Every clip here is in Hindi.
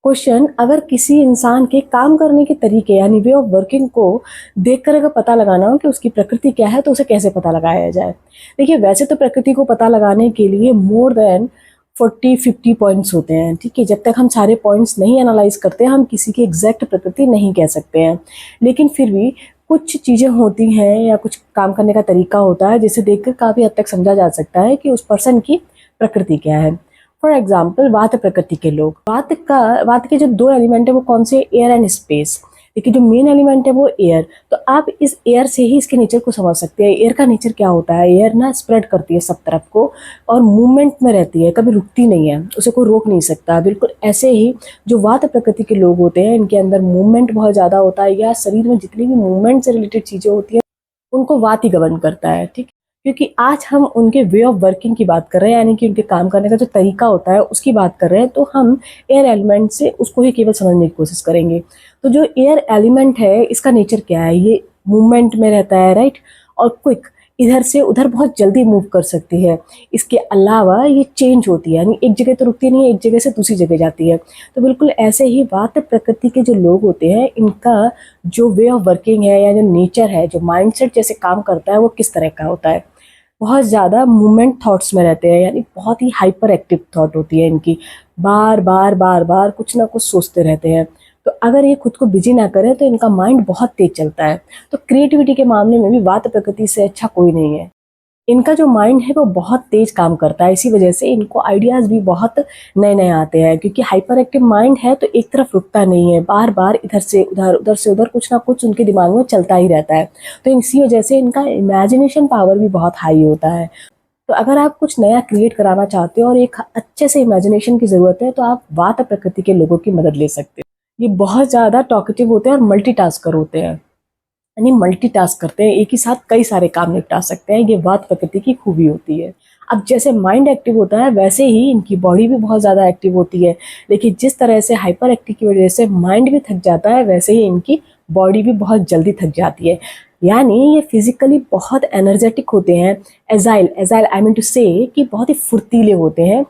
क्वेश्चन, अगर किसी इंसान के काम करने के तरीके यानी वे ऑफ वर्किंग को देखकर अगर पता लगाना हो कि उसकी प्रकृति क्या है तो उसे कैसे पता लगाया जाए। देखिए, वैसे तो प्रकृति को पता लगाने के लिए मोर देन 40-50 पॉइंट्स होते हैं, ठीक है। जब तक हम सारे पॉइंट्स नहीं एनालाइज करते हम किसी की एग्जैक्ट प्रकृति नहीं कह सकते हैं। लेकिन फिर भी कुछ चीज़ें होती हैं या कुछ काम करने का तरीका होता है जिसे देखकर काफ़ी हद तक समझा जा सकता है कि उस पर्सन की प्रकृति क्या है। फॉर एग्जाम्पल, वात प्रकृति के लोग, वात के जो दो एलिमेंट है वो कौन से, एयर एंड स्पेस। देखिए, जो मेन एलिमेंट है वो एयर, तो आप इस एयर से ही इसके नेचर को समझ सकते हैं। एयर का नेचर क्या होता है, एयर ना स्प्रेड करती है सब तरफ को और मूवमेंट में रहती है, कभी रुकती नहीं है, उसे कोई रोक नहीं सकता। बिल्कुल ऐसे ही जो वात प्रकृति के लोग होते हैं इनके अंदर मूवमेंट बहुत ज़्यादा होता है, या शरीर में जितनी भी मूवमेंट से रिलेटेड चीज़ें होती हैं उनको वात ही गवर्न करता है, ठीक। क्योंकि आज हम उनके वे ऑफ वर्किंग की बात कर रहे हैं, यानी कि उनके काम करने का जो तरीका होता है उसकी बात कर रहे हैं, तो हम एयर एलिमेंट से उसको ही केवल समझने की कोशिश करेंगे। तो जो एयर एलिमेंट है इसका नेचर क्या है, ये मूवमेंट में रहता है, राइट, और क्विक, इधर से उधर बहुत जल्दी मूव कर सकती है। इसके अलावा ये चेंज होती है, यानी एक जगह तो रुकती नहीं है, एक जगह से दूसरी जगह जाती है। तो बिल्कुल ऐसे ही वात प्रकृति के जो लोग होते हैं इनका जो वे ऑफ वर्किंग है या जो नेचर है, जो माइंडसेट जैसे काम करता है वो किस तरह का होता है। बहुत ज़्यादा मूवमेंट थॉट्स में रहते हैं, यानी बहुत ही हाइपर एक्टिव थॉट होती है इनकी, बार बार बार बार कुछ ना कुछ सोचते रहते हैं। तो अगर ये खुद को बिजी ना करें तो इनका माइंड बहुत तेज चलता है। तो क्रिएटिविटी के मामले में भी वात प्रकृति से अच्छा कोई नहीं है। इनका जो माइंड है वो बहुत तेज काम करता है, इसी वजह से इनको आइडियाज़ भी बहुत नए नए आते हैं, क्योंकि हाइपर एक्टिव माइंड है तो एक तरफ रुकता नहीं है, बार बार इधर से उधर उधर से उधर कुछ ना कुछ उनके दिमाग में चलता ही रहता है। तो इसी वजह से इनका इमेजिनेशन पावर भी बहुत हाई होता है। तो अगर आप कुछ नया क्रिएट कराना चाहते हो और एक अच्छे से इमेजिनेशन की ज़रूरत है तो आप वात प्रकृति के लोगों की मदद ले सकते हो। ये बहुत ज़्यादा टॉकेटिव होते हैं और मल्टीटास्कर होते हैं, यानी मल्टीटास्क करते हैं, एक ही साथ कई सारे काम निपटा सकते हैं। ये वात प्रकृति की खूबी होती है। अब जैसे माइंड एक्टिव होता है वैसे ही इनकी बॉडी भी बहुत ज़्यादा एक्टिव होती है, लेकिन जिस तरह से हाइपर एक्टिव की वजह से माइंड भी थक जाता है वैसे ही इनकी बॉडी भी बहुत जल्दी थक जाती है। यानी ये फिजिकली बहुत एनर्जेटिक होते हैं, agile agile I mean to say कि बहुत ही फुर्तीले होते हैं,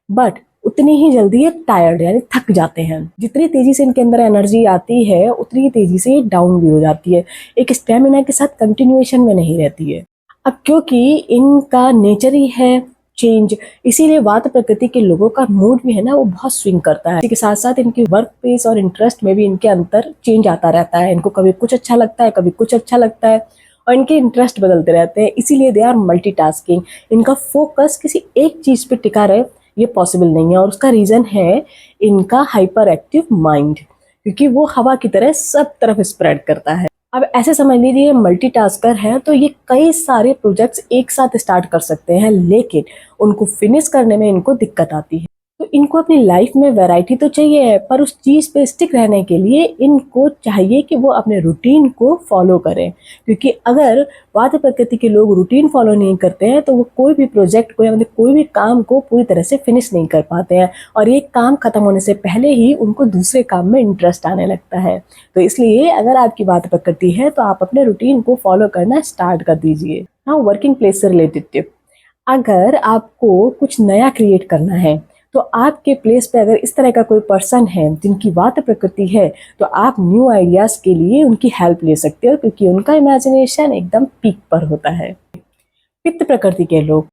बट उतनी ही जल्दी ये टायर्ड यानी थक जाते हैं। जितनी तेजी से इनके अंदर एनर्जी आती है उतनी ही तेजी से ये डाउन भी हो जाती है, एक स्टेमिना के साथ कंटिन्यूएशन में नहीं रहती है। अब क्योंकि इनका नेचर ही है चेंज, इसीलिए वात प्रकृति के लोगों का मूड भी है ना वो बहुत स्विंग करता है। इसी के साथ साथ इनकी वर्क प्लेस और इंटरेस्ट में भी इनके अंदर चेंज आता रहता है। इनको कभी कुछ अच्छा लगता है, कभी कुछ अच्छा लगता है, और इनके इंटरेस्ट बदलते रहते हैं, इसीलिए दे आर मल्टीटास्किंग। इनका फोकस किसी एक चीज़ पे टिका रहे ये पॉसिबल नहीं है, और उसका रीज़न है इनका हाइपर एक्टिव माइंड, क्योंकि वो हवा की तरह सब तरफ स्प्रेड करता है। अब ऐसे समझ लीजिए मल्टीटास्कर है तो ये कई सारे प्रोजेक्ट्स एक साथ स्टार्ट कर सकते हैं, लेकिन उनको फिनिश करने में इनको दिक्कत आती है। तो इनको अपनी लाइफ में वैरायटी तो चाहिए है, पर उस चीज़ पे स्टिक रहने के लिए इनको चाहिए कि वो अपने रूटीन को फॉलो करें, क्योंकि अगर वात प्रकृति के लोग रूटीन फॉलो नहीं करते हैं तो वो कोई भी प्रोजेक्ट को या मतलब कोई भी काम को पूरी तरह से फिनिश नहीं कर पाते हैं, और एक काम खत्म होने से पहले ही उनको दूसरे काम में इंटरेस्ट आने लगता है। तो इसलिए अगर आपकी वात प्रकृति है तो आप अपने रूटीन को फॉलो करना स्टार्ट कर दीजिए। हाँ, वर्किंग प्लेस से रिलेटेड टिप, अगर आपको कुछ नया क्रिएट करना है तो आपके प्लेस पे अगर इस तरह का कोई पर्सन है जिनकी वात प्रकृति है तो आप न्यू आइडियाज़ के लिए उनकी हेल्प ले सकते हो, क्योंकि उनका इमेजिनेशन एकदम पीक पर होता है। पित्त प्रकृति के लोग,